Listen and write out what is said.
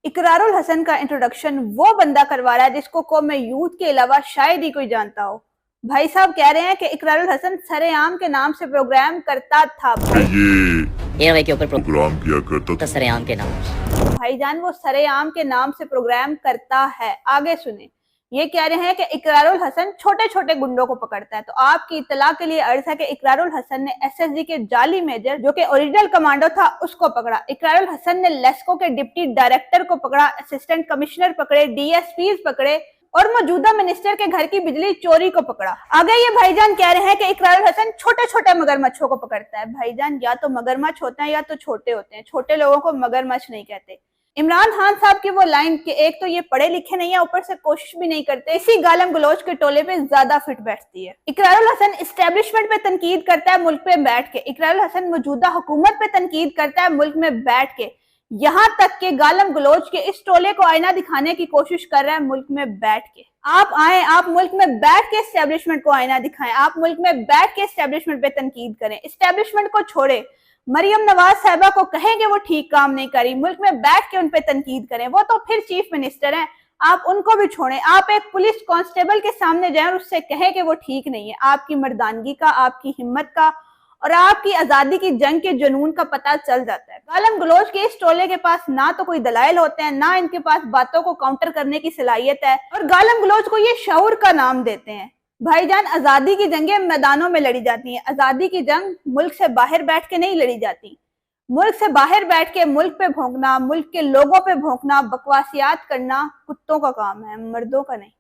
इकरारुल हसन का इंट्रोडक्शन वो बंदा करवा रहा है जिसको कौम यूथ के अलावा शायद ही कोई जानता हो। भाई साहब कह रहे हैं कि इकरारुल हसन सरेआम के नाम से प्रोग्राम करता था। ये के ऊपर प्रोग्राम किया करता था सरेआम के नाम से। भाईजान वो सरेआम के नाम से प्रोग्राम करता है। आगे सुने, ये कह रहे हैं कि इकरारुल हसन छोटे छोटे गुंडों को पकड़ता है। तो आपकी इत्तला के लिए अर्ज है कि इकरारुल हसन ने एसएसजी के जाली मेजर जो कि ओरिजिनल कमांडो था उसको पकड़ा। इकरारुल हसन ने लेस्को के डिप्टी डायरेक्टर को पकड़ा, असिस्टेंट कमिश्नर पकड़े, डीएसपीज पकड़े और मौजूदा मिनिस्टर के घर की बिजली चोरी को पकड़ा। आगे ये भाईजान कह रहे हैं कि इकरारुल हसन छोटे छोटे मगरमच्छों को पकड़ता है। भाईजान या तो मगरमच्छ होते हैं या तो छोटे होते हैं, छोटे लोगों को मगरमच्छ नहीं कहते। इमरान खान साहब की वो लाइन कि एक तो ये पढ़े लिखे नहीं है, ऊपर से कोशिश भी नहीं करते, इसी गालम गलोच के टोले पे ज्यादा फिट बैठती है। इकरारुल हसन इस्टेब्लिशमेंट पे तनकीद करता है मुल्क पे बैठ के। इकरारुल हसन मौजूदा हुकूमत पे तनकीद करता है मुल्क में बैठ के। यहाँ तक के गालम गलोच के इस टोले को आईना दिखाने की कोशिश कर रहा है मुल्क में बैठ के। आप आए, आप मुल्क में बैठ के इस्टेब्लिशमेंट को आईना दिखाएं, आप मुल्क में बैठ के इस्टेब्लिशमेंट पे तनकीद करें। इस्टेब्लिशमेंट को छोड़े, मरियम नवाज साहिबा को कहें कि वो ठीक काम नहीं करी, मुल्क में बैठ के उन पे तनकीद करें। वो तो फिर चीफ मिनिस्टर हैं, आप उनको भी छोड़ें। आप एक पुलिस कांस्टेबल के सामने जाएं और उससे कहें कि वो ठीक नहीं है। आपकी मर्दानगी का, आपकी हिम्मत का और आपकी आजादी की जंग के जुनून का पता चल जाता है। गालम गलोच के इस टोले के पास ना तो कोई दलाइल होते हैं, ना इनके पास बातों को काउंटर करने की सलाहियत है, और गालम गलोच को ये शऊर का नाम देते हैं। भाईजान, आजादी की जंगें मैदानों में लड़ी जाती हैं। आजादी की जंग मुल्क से बाहर बैठ के नहीं लड़ी जाती। मुल्क से बाहर बैठ के मुल्क पे भौंकना, मुल्क के लोगों पे भौंकना, बकवासियात करना कुत्तों का काम है, मर्दों का नहीं।